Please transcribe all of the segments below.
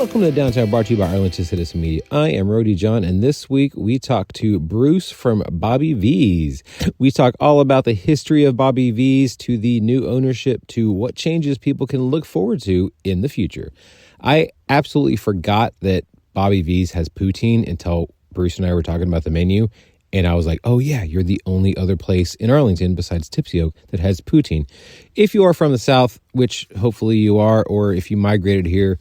Welcome to Downtown, brought to you by Arlington Citizen Media. I am Rody John, and this week we talk to Bruce from Bobby V's. We talk all about the history of Bobby V's, to the new ownership, to what changes people can look forward to in the future. I absolutely forgot that Bobby V's has poutine until Bruce and I were talking about the menu, and I was like, oh yeah, you're the only other place in Arlington besides Tipsy Oak that has poutine. If you are from the South, which hopefully you are, or if you migrated here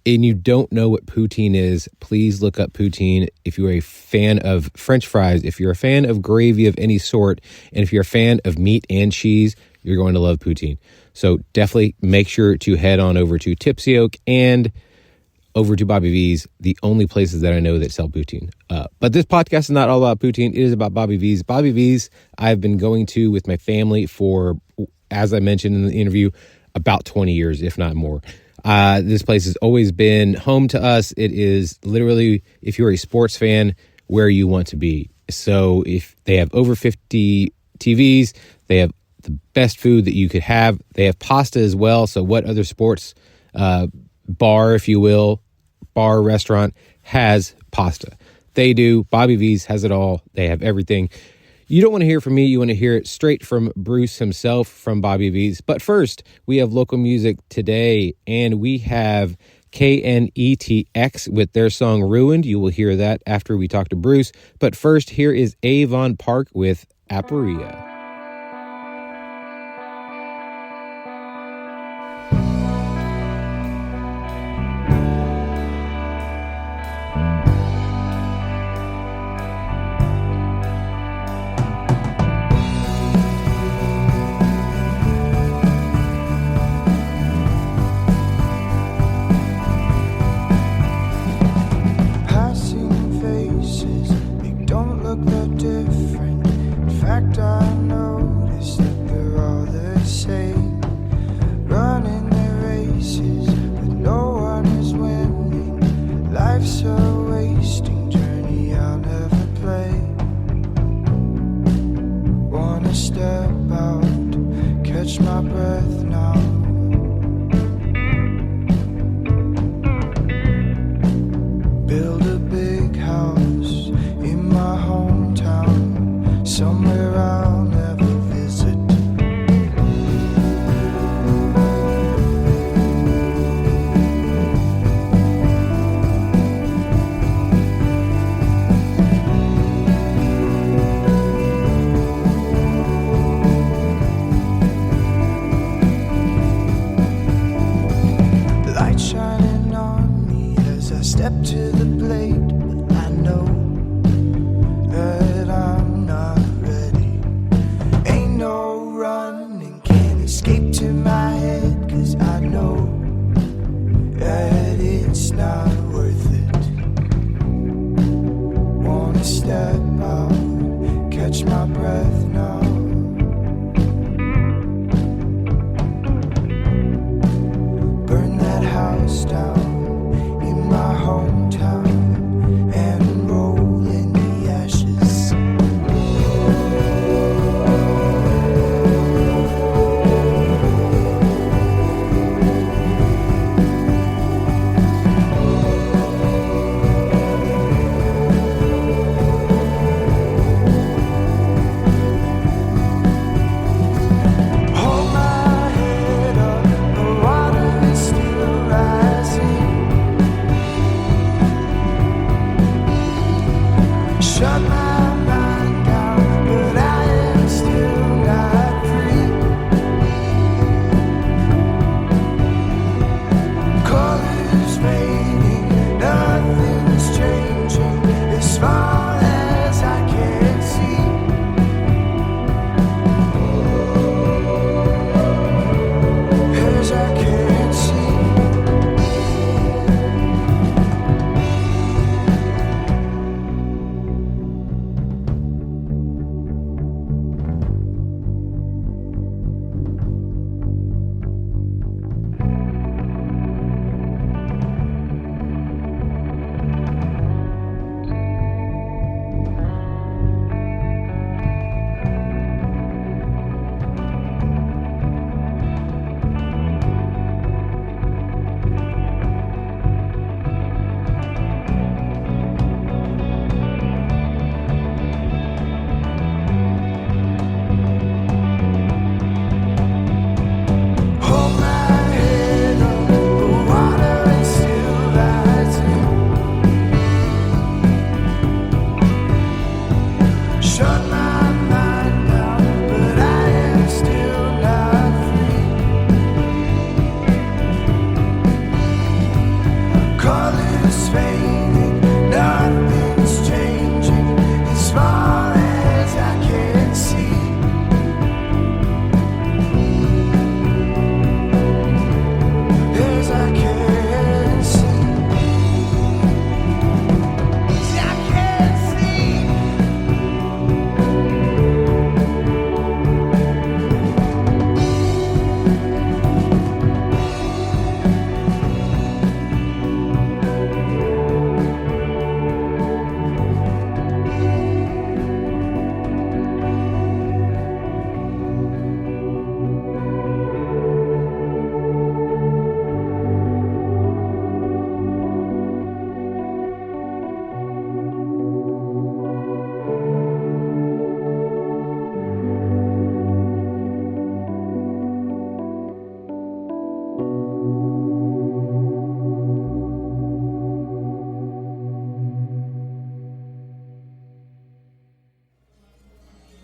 and you don't know what poutine is, please look up poutine. If you're a fan of French fries, if you're a fan of gravy of any sort, and if you're a fan of meat and cheese, you're going to love poutine. So definitely make sure to head on over to Tipsy Oak and over to Bobby V's, the only places that I know that sell poutine. But this podcast is not all about poutine. It is about Bobby V's. Bobby V's I've been going to with my family for, as I mentioned in the interview, about 20 years, if not more. This place has always been home to us. It is literally, if you're a sports fan, where you want to be. So if they have over 50 TVs, they have the best food that you could have. They have pasta as well. So what other sports bar, if you will, bar restaurant has pasta? They do. Bobby V's has it all. They have everything. You don't want to hear from me. You want to hear it straight from Bruce himself from Bobby V's. But first, we have local music today, and we have KNETX with their song Ruined. You will hear that after we talk to Bruce. But first, here is Avon Park with Aporia.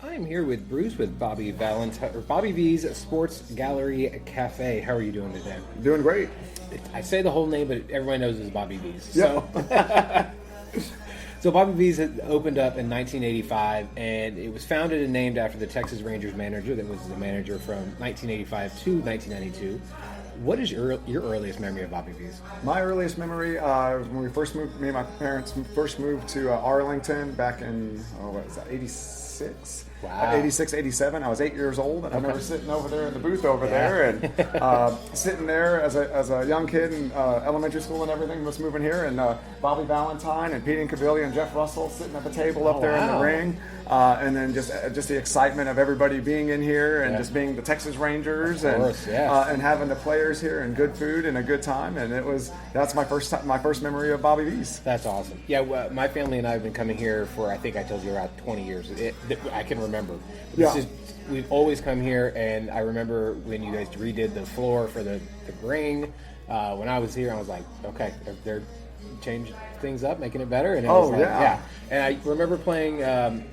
I'm here with Bruce with Bobby Valentine, or Bobby V's Sports Gallery Cafe. How are you doing today? Doing great. I say the whole name, but everyone knows it's Bobby V's. Yep. So Bobby V's had opened up in 1985, and it was founded and named after the Texas Rangers manager that was the manager from 1985 to 1992. What is your earliest memory of Bobby V's? My earliest memory was when we first moved. Me and my parents first moved to Arlington back in what was that, 86? Wow. 86, 87. I was 8 years old, and I remember sitting over there in the booth over there, and sitting there as a young kid in elementary school and everything, was moving here, and Bobby Valentine and Pete Incaviglia and Jeff Russell sitting at the table up there in the ring, and then just the excitement of everybody being in here and just being the Texas Rangers and having the players here and good food and a good time, and that's my first memory of Bobby V's. That's awesome. Yeah, well, my family and I have been coming here for, I think I told you, around 20 years. I can remember. We've always come here, and I remember when you guys redid the floor for the ring. When I was here, I was like, okay, they're changing things up, making it better. And it was And I remember playing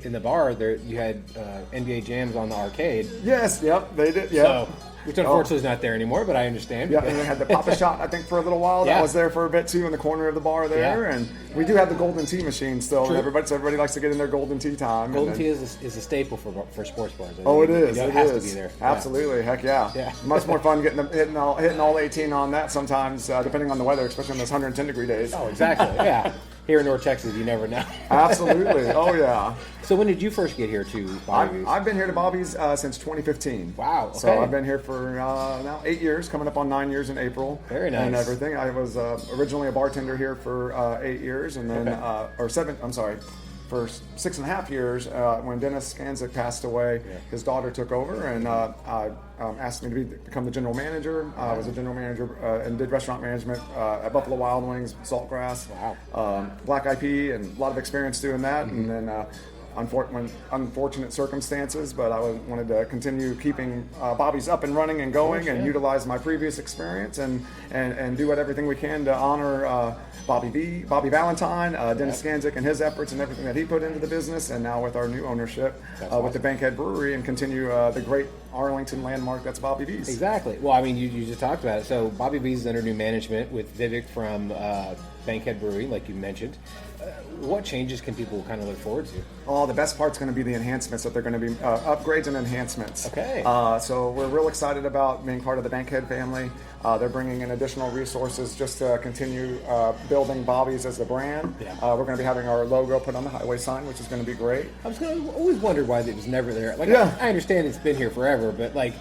in the bar. There, you had NBA jams on the arcade. Yes, yep, they did. Yeah. So, which unfortunately is not there anymore, but I understand. Yeah, and they had the Pop-A-Shot, I think, for a little while. That was there for a bit, too, in the corner of the bar there. And we do have the golden tea machine still. So everybody likes to get in their golden tea time. Golden tea is a staple for sports bars. It is. It has to be there. Absolutely. Heck yeah. Much more fun hitting all 18 on that sometimes, depending on the weather, especially on those 110-degree days. Oh, exactly. Yeah. Here in North Texas, you never know. Absolutely. Oh, yeah. So when did you first get here to Bobby's? I've been here to Bobby's since 2015. Wow. Okay. So I've been here for now 8 years, coming up on 9 years in April. Very nice. And everything. I was originally a bartender here for 8 years, and then for 6.5 years, when Dennis Skanzik passed away, his daughter took over and asked me to become the general manager. I was a general manager and did restaurant management at Buffalo Wild Wings, Saltgrass, Black Eyed Pea, and a lot of experience doing that. And then unfortunate circumstances, but I wanted to continue keeping Bobby's up and running and going, and utilize my previous experience and do everything we can to honor Bobby Valentine, Dennis Skanzik and his efforts and everything that he put into the business, and now with our new ownership with the Bankhead Brewery, and continue the great Arlington landmark that's Bobby V's. Exactly. Well, I mean, you just talked about it. So Bobby V's is under new management with Vivek from Bankhead Brewery, like you mentioned. What changes can people kind of look forward to? Oh, the best part's going to be the enhancements that they're going to be upgrades and enhancements. Okay. So we're real excited about being part of the Bankhead family. They're bringing in additional resources just to continue building Bobby's as a brand. Yeah. We're going to be having our logo put on the highway sign, which is going to be great. I was always wondered why it was never there. Like, I understand it's been here forever, but like,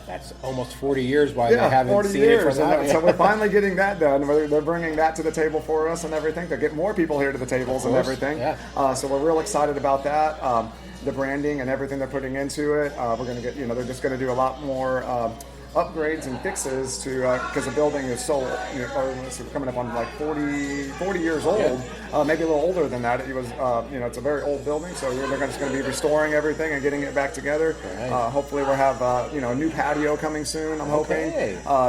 that's almost 40 years why they haven't seen it for that. So we're finally getting that done. They're bringing that to the table for us and everything to get more people here to the tables and everything. Yeah. So we're real excited about that. The branding and everything they're putting into it. We're going to get, they're just going to do a lot more upgrades and fixes to because the building is so coming up on like 40 years old, maybe a little older than that. It was it's a very old building, so they're just going to be restoring everything and getting it back together. Hopefully we'll have a new patio coming soon, I'm hoping.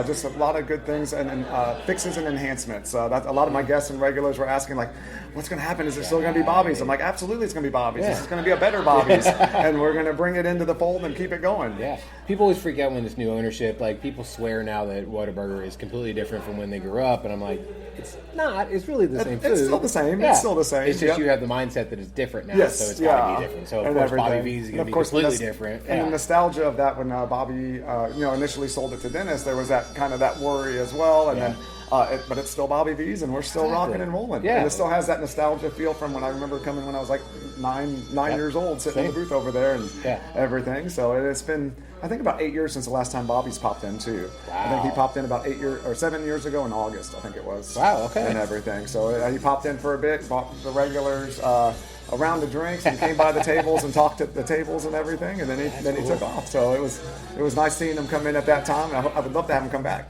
Just a lot of good things and fixes and enhancements. That a lot of my guests and regulars were asking, like, what's going to happen? Is it still going to be Bobby's? I'm like, absolutely it's going to be Bobby's. This is going to be a better Bobby's, and we're going to bring it into the fold and keep it going. Yeah. People always freak out when it's new ownership. Like, people swear now that Whataburger is completely different from when they grew up, and I'm like, it's not. It's really the same food. It's still the same. Yeah. It's still the same. It's just you have the mindset that it's different now, so it's got to be different. So, of course, Bobby V's is going to be completely different. And the nostalgia of that when Bobby initially sold it to Dennis, there was that worry as well, and then but it's still Bobby V's, and we're still rocking and rolling. Yeah. And it still has that nostalgia feel from when I remember coming when I was like nine years old, sitting in the booth over there and everything. So it's been, I think, about 8 years since the last time Bobby's popped in too. Wow. I think he popped in about 7 years ago in August, I think it was. Wow, okay. And everything. So he popped in for a bit, bought the regulars a round of drinks, and came by the tables and talked at the tables and everything, and then he took off. So it was nice seeing him come in at that time. I would love to have him come back.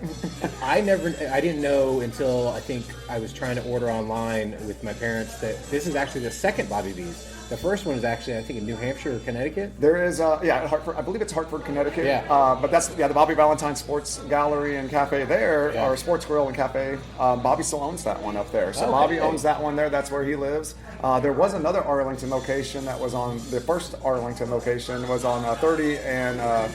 I didn't know until I think I was trying to order online with my parents that this is actually the second Bobby V's. The first one is actually, I think, in New Hampshire or Connecticut. There is, Hartford. I believe it's Hartford, Connecticut. Yeah. But that's the Bobby Valentine Sports Gallery and Cafe there, or Sports Grill and Cafe. Bobby still owns that one up there. So Bobby owns that one there. That's where he lives. There was another Arlington location that was on the first Arlington location was on 30 and.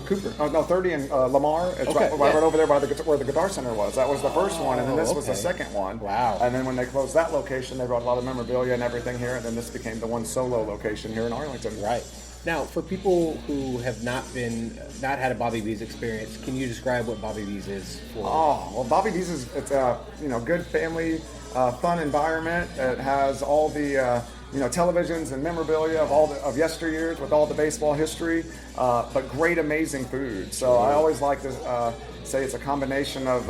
Cooper, 30 in Lamar. It's right over there by where the Guitar Center was. That was the first one, and then this was the second one. Wow. And then when they closed that location, they brought a lot of memorabilia and everything here, and then this became the one solo location here in Arlington. Right. Now, for people who have not had a Bobby V's experience, can you describe what Bobby V's is for? Oh, well, Bobby V's it's a good family, fun environment. It has all the televisions and memorabilia of yesteryears with all the baseball history, but great, amazing food. So I always like to say it's a combination of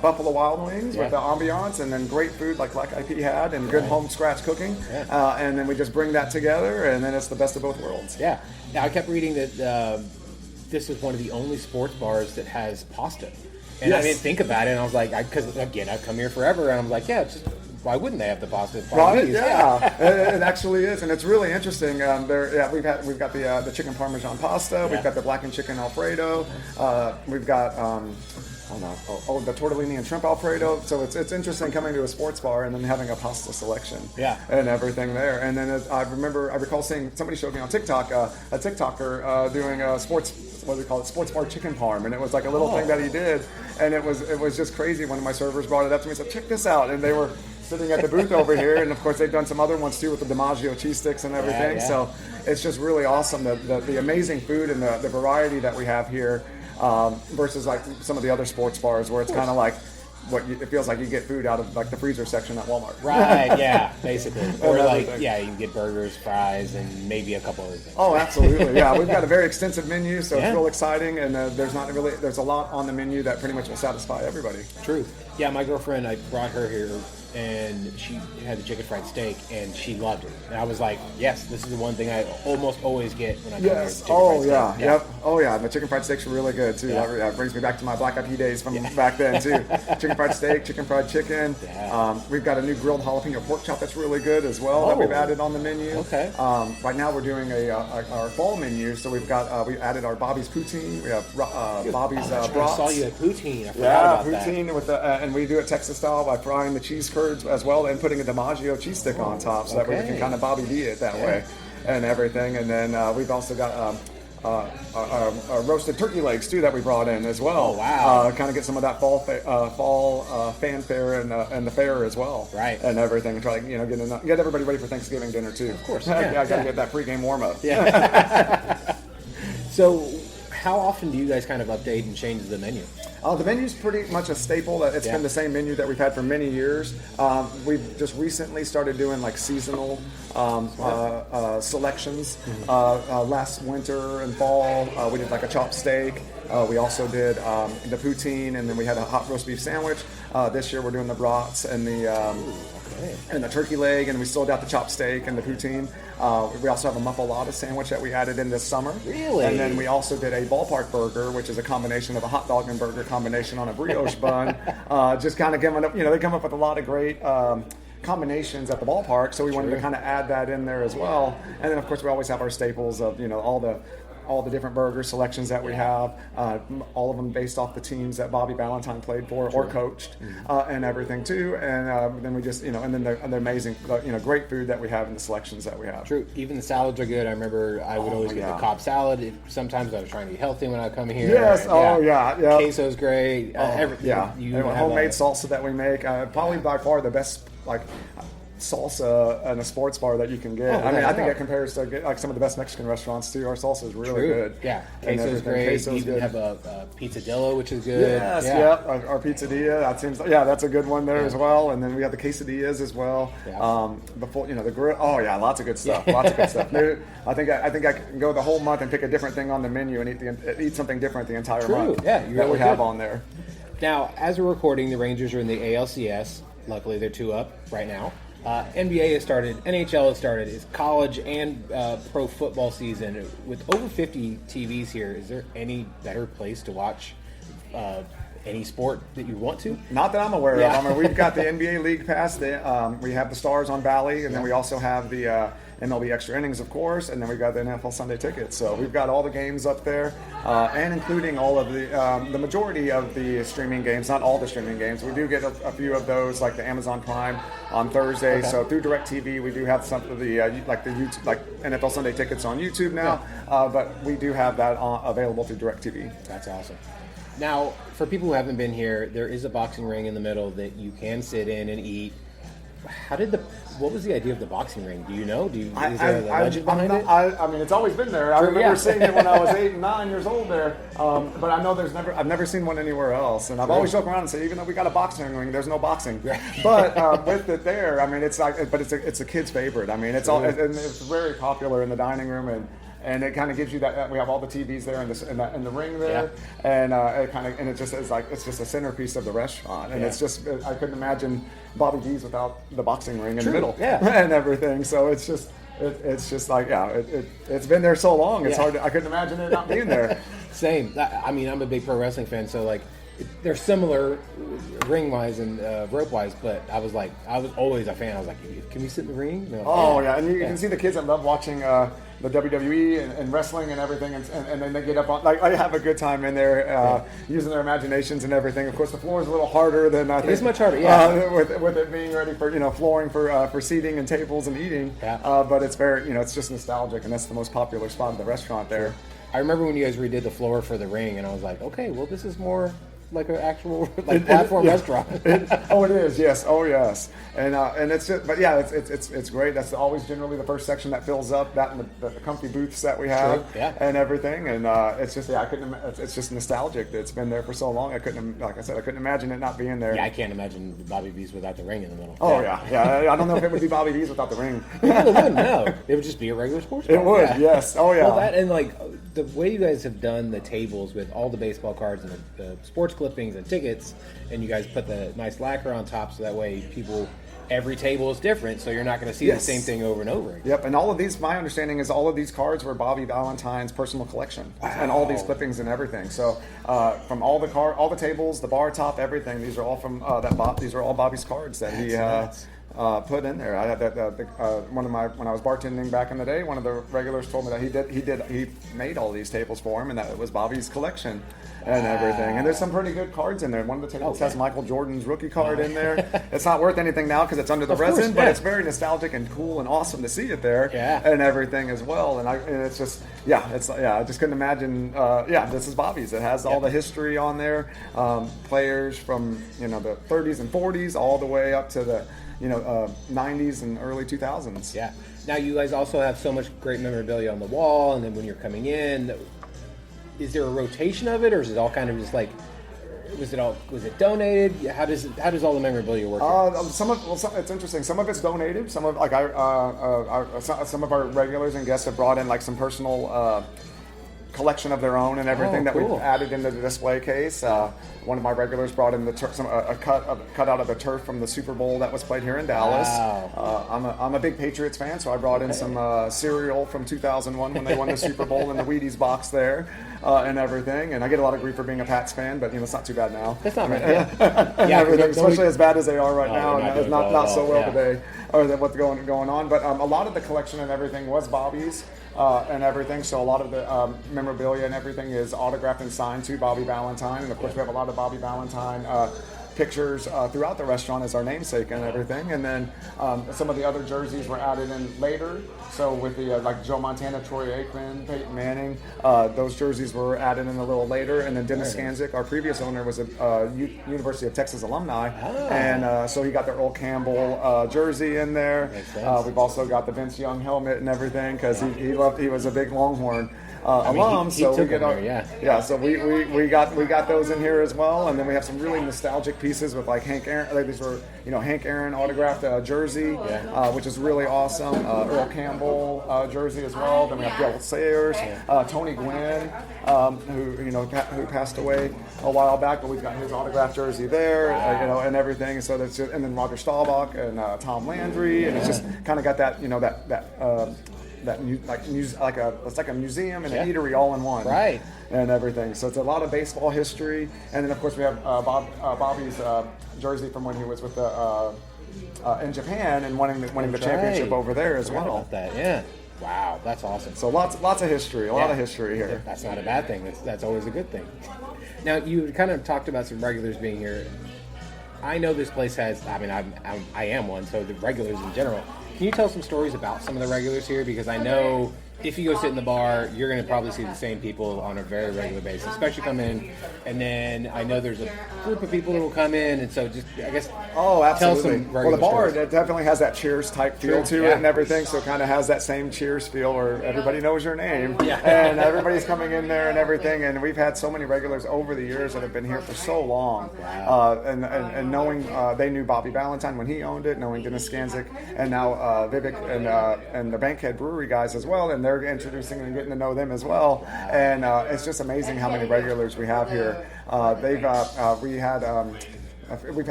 Buffalo Wild Wings with the ambiance, and then great food like Black IP had, and good home scratch cooking, and then we just bring that together, and then it's the best of both worlds. Yeah. Now I kept reading that this is one of the only sports bars that has pasta, and I didn't think about it, and I was like, because again, I've come here forever, and I'm like, why wouldn't they have the pasta? Right? Yeah, it actually is, and it's really interesting. We've got the chicken parmesan pasta. We've got the blackened chicken Alfredo. We've got the tortellini and shrimp Alfredo. So it's interesting coming to a sports bar and then having a pasta selection. And everything there. And then I recall seeing somebody showed me on TikTok a TikToker doing a sports bar chicken parm, and it was like a little thing that he did, and it was just crazy. One of my servers brought it up to me and said, "Check this out," and they were sitting at the booth over here, and of course they've done some other ones too with the DiMaggio cheese sticks and everything. So it's just really awesome the amazing food and the variety that we have here versus like some of the other sports bars where it's kind of like it feels like you get food out of like the freezer section at Walmart. Right, yeah, basically. Or like, you can get burgers, fries, and maybe a couple other things. Oh, absolutely, yeah. We've got a very extensive menu, so it's real exciting, and there's a lot on the menu that pretty much will satisfy everybody. True. Yeah, my girlfriend, I brought her here, and she had the chicken fried steak, and she loved it. And I was like, yes, this is the one thing I almost always get when I come here. Oh, yeah. The chicken fried steaks are really good, too. That brings me back to my Black Eyed Peas days from back then, too. Chicken fried steak, chicken fried chicken. We've got a new grilled jalapeno pork chop that's really good as well that we've added on the menu. Okay. Right now we're doing our fall menu, so we've got we added our Bobby's poutine. We have Bobby's brats. I saw you at poutine. I forgot about poutine with and we do it Texas style by frying the cheese curds as well and putting a DiMaggio cheese stick on top, so that way we can kind of Bobby V it that way and everything. And then we've also got roasted turkey legs too that we brought in as well. Oh, wow! Kind of get some of that fall fanfare and the fair as well, right? And everything, and try to get everybody ready for Thanksgiving dinner too. Of course, I got to get that pregame warm up. So, how often do you guys kind of update and change the menu? The menu's pretty much a staple. It's been the same menu that we've had for many years. We've just recently started doing like seasonal selections. Last winter and fall, we did like a chopped steak. We also did the poutine, and then we had a hot roast beef sandwich. This year we're doing the brats and the turkey leg, and we sold out the chopped steak and the poutine. We also have a muffalata sandwich that we added in this summer. Really? And then we also did a ballpark burger, which is a combination of a hot dog and burger combination on a brioche bun. Just kind of giving up, they come up with a lot of great combinations at the ballpark, so we wanted to kind of add that in there as well. And then of course we always have our staples of all the different burger selections that we have, all of them based off the teams that Bobby Valentine played for or coached, and everything too. And then we just, and then the amazing, great food that we have in the selections that we have. True. Even the salads are good. I remember I would always get the Cobb salad. Sometimes I was trying to eat healthy when I come here. Yes. Queso's great. Everything. And homemade salsa that we make. Probably by far the best, salsa in a sports bar that you can get. I think it compares to like some of the best Mexican restaurants too. Our salsa is really good. Yeah, queso's great. You even have a pizzadilla, which is good. Yes, our pizzadilla. That seems that's a good one there as well. And then we have the quesadillas as well. The full, the grill. Oh yeah, lots of good stuff. Lots of good stuff. I think I can go the whole month and pick a different thing on the menu and eat something different the entire month. Yeah, that we have on there. Now, as we're recording, the Rangers are in the ALCS. Luckily, they're 2 up right now. NBA has started, NHL has started. It's college and pro football season. With over 50 TVs here, is there any better place to watch any sport that you want to? Not that I'm aware Yeah. of. I mean, we've got the NBA League Pass. We have the Stars on Valley, and then we also have the MLB Extra Innings, of course, and then we've got the NFL Sunday Ticket. So we've got all the games up there, and including all of the majority of the streaming games. Not all the streaming games. We do get a few of those, like the Amazon Prime on Thursday. Okay. So through DirecTV, we do have some of the YouTube, like NFL Sunday Tickets on YouTube now. But we do have that available through DirecTV. That's awesome. Now, for people who haven't been here, there is a boxing ring in the middle that you can sit in and eat. What was the idea of the boxing ring? Do you know? Is there a legend behind it? I mean, it's always been there. I remember seeing it when I was 8 and 9 years old there. But I know I've never seen one anywhere else. And I've always joked around and say, even though we got a boxing ring, there's no boxing. But with it there, I mean, it's a kid's favorite. I mean, it's very popular in the dining room, and it kind of gives you that. We have all the TVs there in the ring there, and it just is like it's just a centerpiece of the restaurant, and it's just I couldn't imagine Bobby V's without the boxing ring in the middle, and everything. So it's just like it's been there so long. It's hard. I couldn't imagine it not being there. Same. I mean, I'm a big pro wrestling fan, so like they're similar ring wise and rope wise, but I was always a fan. I was like, can we sit in the ring? No. And you can see the kids that love watching the WWE and wrestling and everything, and then they get up on, like, I have a good time in there using their imaginations and everything. Of course, the floor is a little harder than I think. It is much harder, with it being ready for flooring for seating and tables and eating. But it's very it's just nostalgic, and that's the most popular spot of the restaurant there. I remember when you guys redid the floor for the ring, and I was like, okay, well, this is more like an actual platform restaurant. It is. Yes. Oh, yes. And it's just, but yeah, it's great. That's always generally the first section that fills up. That and the comfy booths that we have, and everything. And it's just it's just nostalgic that it's been there for so long. I couldn't imagine it not being there. Yeah, I can't imagine Bobby V's without the ring in the middle. Oh yeah. I don't know if it would be Bobby V's without the ring. It wouldn't. No, it would just be a regular sports bar. It would. Yes. Oh yeah. Well, that and like the way you guys have done the tables with all the baseball cards and the sports clippings and tickets, and you guys put the nice lacquer on top, so that way every table is different, so you're not going to see the same thing over and over again. Yep, and all of these, my understanding is all of these cards were Bobby Valentine's personal collection, and all these clippings and everything. So from all the tables, the bar top, everything, these are all from these are all Bobby's cards that he put in there. I had when I was bartending back in the day, one of the regulars told me that he made all these tables for him, and that it was Bobby's collection and everything. And there's some pretty good cards in there. One of the tables has Michael Jordan's rookie card in there. It's not worth anything now because it's under the resin, but it's very nostalgic and cool and awesome to see it there and everything as well. And it's just I just couldn't imagine. This is Bobby's. It has all the history on there, players from the 30s and 40s all the way up to the 90s and early 2000s. Yeah. Now you guys also have so much great memorabilia on the wall, and then when you're coming in, is there a rotation of it, or is it all kind of just like, was it donated? How does all the memorabilia work? It's interesting. Some of it's donated. Some of some of our regulars and guests have brought in like some personal collection of their own and everything that we've added into the display case. One of my regulars brought in a cut out of the turf from the Super Bowl that was played here in Dallas. Wow. I'm a big Patriots fan, so I brought in some cereal from 2001 when they won the Super Bowl in the Wheaties box there and everything. And I get a lot of grief for being a Pats fan, but it's not too bad now. That's not bad. Everything, especially as bad as they are right now, and it's not so well today, or what's going on. But a lot of the collection and everything was Bobby's. And everything, so a lot of the memorabilia and everything is autographed and signed to Bobby Valentine, and of course we have a lot of Bobby Valentine pictures throughout the restaurant as our namesake and everything. And then some of the other jerseys were added in later, so with the like Joe Montana, Troy Aikman, Peyton Manning, those jerseys were added in a little later. And then Dennis Skanzik, our previous owner, was a University of Texas alumni, and so he got the Earl Campbell jersey in there. We've also got the Vince Young helmet and everything because he was a big Longhorn alum. So we get so we got those in here as well. And then we have some really nostalgic pieces with like Hank Aaron. Like these were Hank Aaron autographed jersey, which is really awesome. Earl Campbell jersey as well. Then we have Bill Sayers, Tony Gwynn, who passed away a while back, but we've got his autographed jersey there, and everything. So that's just, and then Roger Staubach and Tom Landry, and it's just kind of got that it's like a museum and an eatery all in one, right? And everything. So it's a lot of baseball history, and then of course we have Bobby's jersey from when he was with the in Japan and winning the championship over there as well. About that, yeah. Wow, that's awesome. So lots of history, a lot of history here. That's not a bad thing. That's always a good thing. Now, you kind of talked about some regulars being here. I know this place has, I mean, I am one, so the regulars in general. Can you tell some stories about some of the regulars here? Because I know if you go sit in the bar, you're going to probably see the same people on a very regular basis, especially come in. And then I know there's a group of people that will come in, and so just, I guess, absolutely. Tell some well, the bar stories. It definitely has that Cheers type feel to it and everything, so it kind of has that same Cheers feel where everybody knows your name, and everybody's coming in there and everything. And we've had so many regulars over the years that have been here for so long, and knowing they knew Bobby Valentine when he owned it, knowing Dennis Skanzik, and now Vivek and the Bankhead Brewery guys as well, and they're introducing and getting to know them as well. And it's just amazing how many regulars we have here. We've lost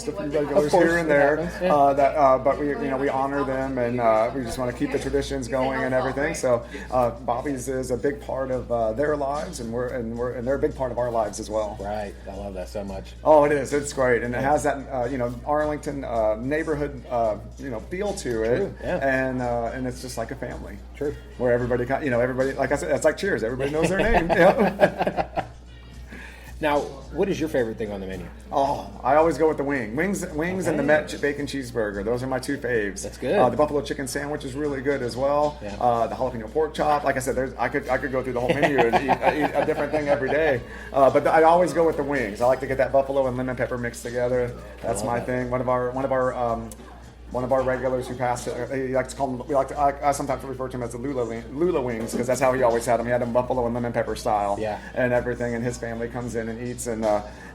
a few regulars here and there, but we honor them, and we just want to keep the traditions going and everything. So Bobby's is a big part of their lives, and they're a big part of our lives as well. Right, I love that so much. Oh, it is. It's great, and it has that Arlington neighborhood feel to it. True, yeah. And it's just like a family. True. Where everybody like I said, it's like Cheers. Everybody knows their name. Yeah. Now, what is your favorite thing on the menu? Oh, I always go with the wings and the Met bacon cheeseburger. Those are my two faves. That's good. The buffalo chicken sandwich is really good as well. Yeah. The jalapeno pork chop. Like I said, I could go through the whole menu and eat a different thing every day. But I always go with the wings. I like to get that buffalo and lemon pepper mixed together. That's my thing. One of our regulars who passed it, he likes to call them, I sometimes refer to him as the Lula wings, because that's how he always had them. He had them buffalo and lemon pepper style, and everything. And his family comes in and eats, and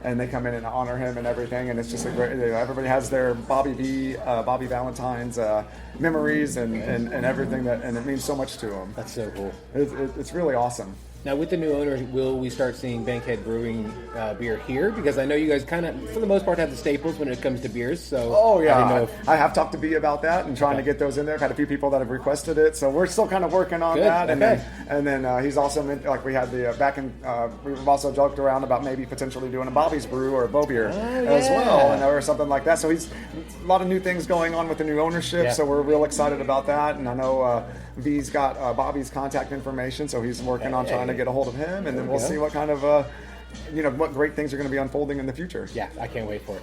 they come in and honor him and everything. And it's just a great. Everybody has their Bobby Valentine's memories and everything and it means so much to them. That's so cool. It's really awesome. Now, with the new owners, will we start seeing Bankhead Brewing beer here? Because I know you guys kind of, for the most part, have the staples when it comes to beers. So I have talked to B about that and trying to get those in there. I've had a few people that have requested it, so we're still kind of working on that. And then he's also we had the we've also joked around about maybe potentially doing a Bobby's Brew or a Bo Beer as well, or something like that. So he's a lot of new things going on with the new ownership. So we're real excited about that. And I know V's got Bobby's contact information, so he's working on trying to get a hold of him, and then we'll see what kind of what great things are going to be unfolding in the future. Yeah, I can't wait for it.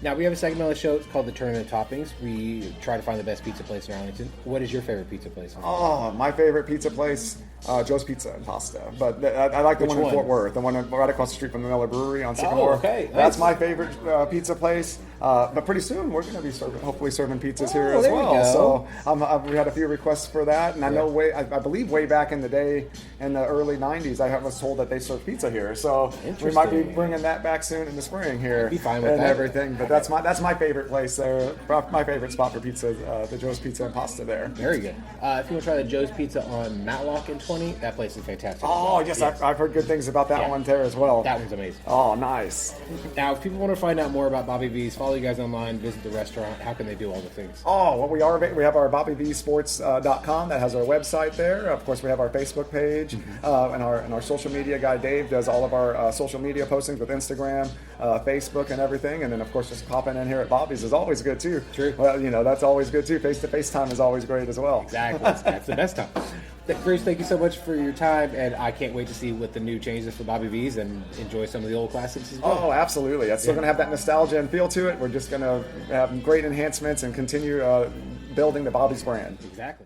Now, we have a segment on the show. It's called the Tournament of Toppings. We try to find the best pizza place in Arlington. What is your favorite pizza place? Oh, my favorite pizza place, Joe's Pizza and Pasta. But I like the one in Fort Worth, the one right across the street from the Miller Brewery on Sycamore. Oh, okay. That's my favorite pizza place. But pretty soon we're going to be hopefully serving pizzas here as well. So we had a few requests for that, and I know I believe way back in the day, in the early '90s, I was told that they served pizza here. So we might be bringing that back soon in the spring here. I'd be fine with that. Everything. But that's my favorite place there. My favorite spot for pizza, the Joe's Pizza and Pasta there. Very good. If you want to try the Joe's Pizza on Matlock in 20, that place is fantastic. Oh, yes. I've heard good things about that one there as well. That one's amazing. Oh, nice. Now, if people want to find out more about Bobby V's, follow you guys online, visit the restaurant, how can they do all the things? Oh, well, we have our BobbyVSports.com that has our website there. Of course, we have our Facebook page, and our social media guy Dave does all of our social media postings with Instagram, Facebook, and everything. And then, of course, just popping in here at Bobby's is always good too. True. Well, that's always good too. Face-to-face time is always great as well. Exactly. That's the best time. Bruce, thank you so much for your time, and I can't wait to see what the new changes for Bobby V's and enjoy some of the old classics as well. Oh, absolutely. It's still going to have that nostalgia and feel to it. We're just going to have great enhancements and continue building the Bobby's brand. Exactly.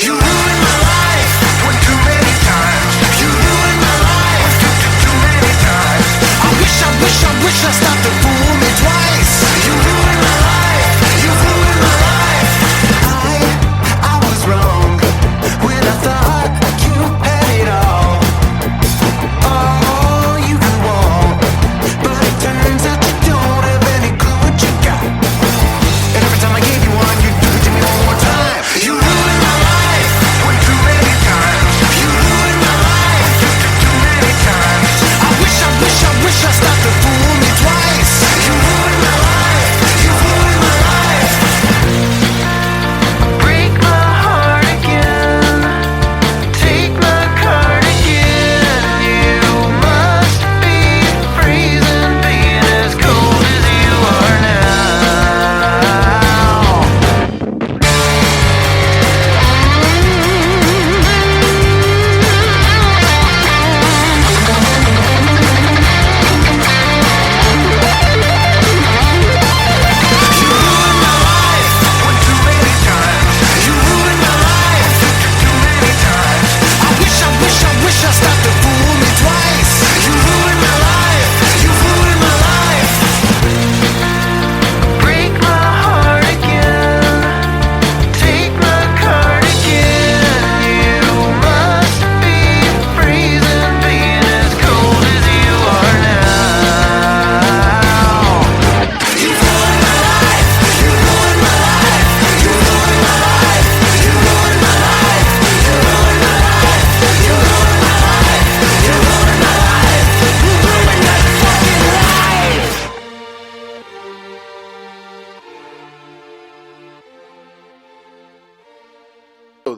You ruined my life. Went through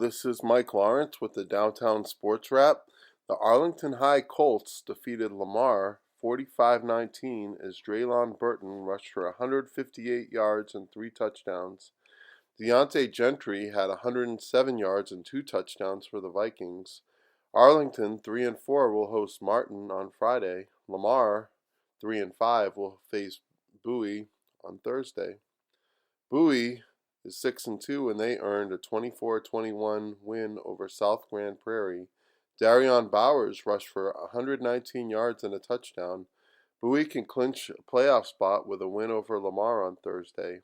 This is Mike Lawrence with the Downtown Sports Wrap. The Arlington High Colts defeated Lamar 45-19 as Draylon Burton rushed for 158 yards and 3 touchdowns. Deontay Gentry had 107 yards and 2 touchdowns for the Vikings. Arlington 3-4 will host Martin on Friday. Lamar 3-5 will face Bowie on Thursday. Bowie is 6-2 and they earned a 24-21 win over South Grand Prairie. Darion Bowers rushed for 119 yards and a touchdown. Bowie can clinch a playoff spot with a win over Lamar on Thursday.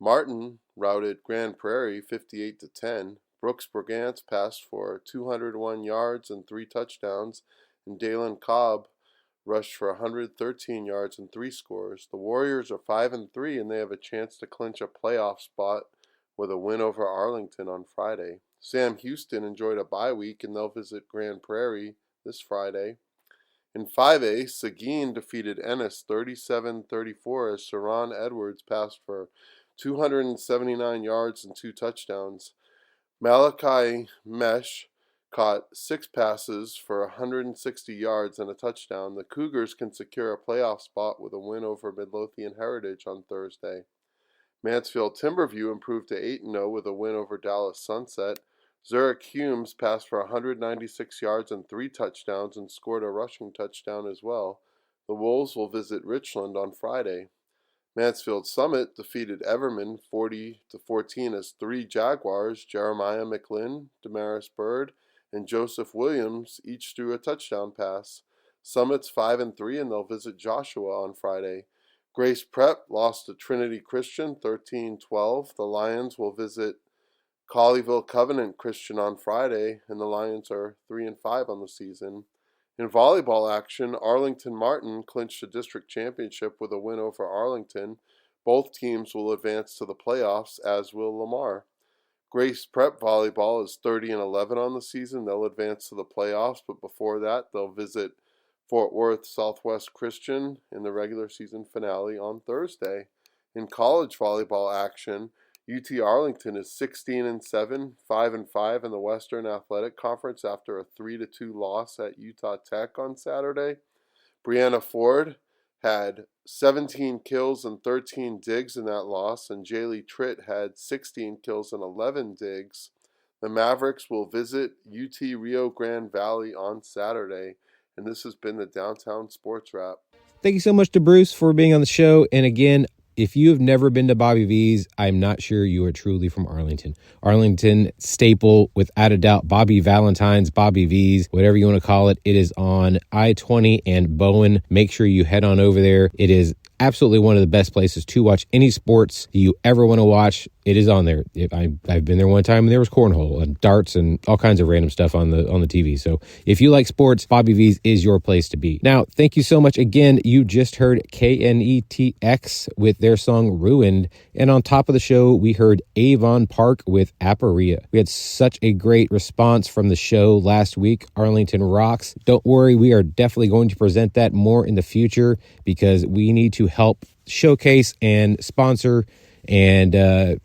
Martin routed Grand Prairie 58-10. Brooks Brigance passed for 201 yards and 3 touchdowns, and Dalen Cobb rushed for 113 yards and 3 scores. The Warriors are 5-3 and they have a chance to clinch a playoff spot with a win over Arlington on Friday. Sam Houston enjoyed a bye week and they'll visit Grand Prairie this Friday. In 5A, Seguin defeated Ennis 37-34 as Sharon Edwards passed for 279 yards and 2 touchdowns. Malachi Mesh caught 6 passes for 160 yards and a touchdown. The Cougars can secure a playoff spot with a win over Midlothian Heritage on Thursday. Mansfield Timberview improved to 8-0 with a win over Dallas Sunset. Zurich Humes passed for 196 yards and 3 touchdowns and scored a rushing touchdown as well. The Wolves will visit Richland on Friday. Mansfield Summit defeated Everman 40-14 as 3 Jaguars, Jeremiah McLinn, Damaris Bird, and Joseph Williams each threw a touchdown pass. Summit's 5-3 and they'll visit Joshua on Friday. Grace Prep lost to Trinity Christian 13-12. The Lions will visit Colleyville Covenant Christian on Friday, and the Lions are 3-5 on the season. In volleyball action, Arlington Martin clinched the district championship with a win over Arlington. Both teams will advance to the playoffs, as will Lamar. Grace Prep Volleyball is 30-11 on the season. They'll advance to the playoffs, but before that, they'll visit Fort Worth Southwest Christian in the regular season finale on Thursday. In college volleyball action, UT Arlington is 16-7, 5-5 in the Western Athletic Conference after a 3-2 loss at Utah Tech on Saturday. Brianna Ford had 17 kills and 13 digs in that loss, and Jaylee Tritt had 16 kills and 11 digs. The Mavericks will visit UT Rio Grande Valley on Saturday, and this has been the Downtown Sports Wrap. Thank you so much to Bruce for being on the show. And again, if you have never been to Bobby V's, I'm not sure you are truly from Arlington. Arlington staple, without a doubt, Bobby Valentine's, Bobby V's, whatever you want to call it. It is on I-20 and Bowen. Make sure you head on over there. It is absolutely one of the best places to watch any sports you ever want to watch. It is on there. I've been there one time and there was cornhole and darts and all kinds of random stuff on the TV. So if you like sports, Bobby V's is your place to be. Now, thank you so much. Again, you just heard KNETX with their song Ruined. And on top of the show, we heard Avon Park with Aporia. We had such a great response from the show last week. Arlington rocks. Don't worry, we are definitely going to present that more in the future because we need to help showcase and sponsor and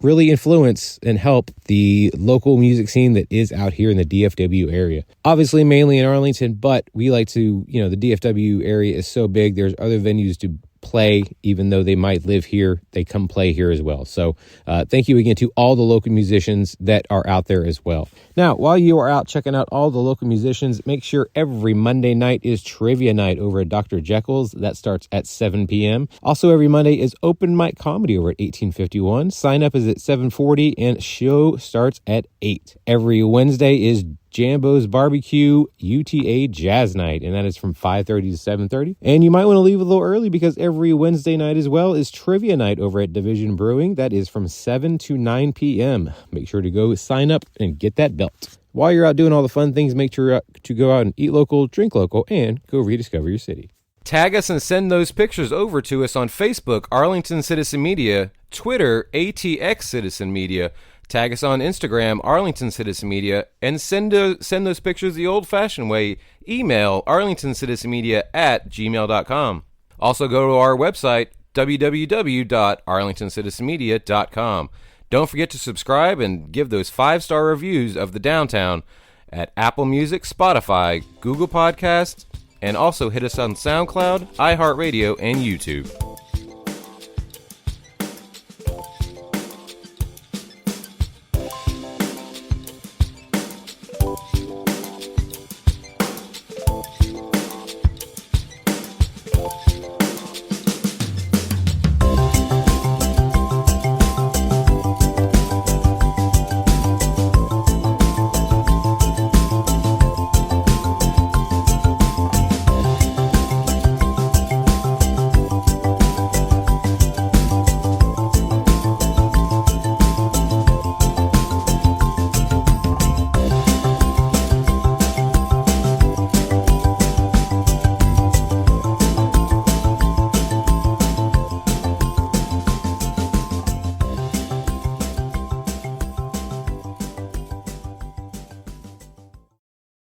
really influence and help the local music scene that is out here in the DFW area. Obviously, mainly in Arlington, but we like to, the DFW area is so big, there's other venues to play, even though they might live here, they come play here as well. So thank you again to all the local musicians that are out there as well. Now, while you are out checking out all the local musicians, make sure every Monday night is trivia night over at Dr. Jekyll's. That starts at 7 p.m. Also, every Monday is open mic comedy over at 1851. Sign up is at 7:40 and show starts at 8. Every Wednesday is Jambo's Barbecue UTA Jazz Night, and that is from 5:30 to 7:30. And you might want to leave a little early because every Wednesday night as well is Trivia Night over at Division Brewing. That is from 7 to 9 p.m. Make sure to go sign up and get that belt. While you're out doing all the fun things, make sure to go out and eat local, drink local, and go rediscover your city. Tag us and send those pictures over to us on Facebook, Arlington Citizen Media, Twitter, ATX Citizen Media. Tag us on Instagram, Arlington Citizen Media, and send those pictures the old-fashioned way. Email arlingtoncitizenmedia@gmail.com. Also go to our website, www.arlingtoncitizenmedia.com. Don't forget to subscribe and give those 5-star reviews of the Downtown at Apple Music, Spotify, Google Podcasts, and also hit us on SoundCloud, iHeartRadio, and YouTube.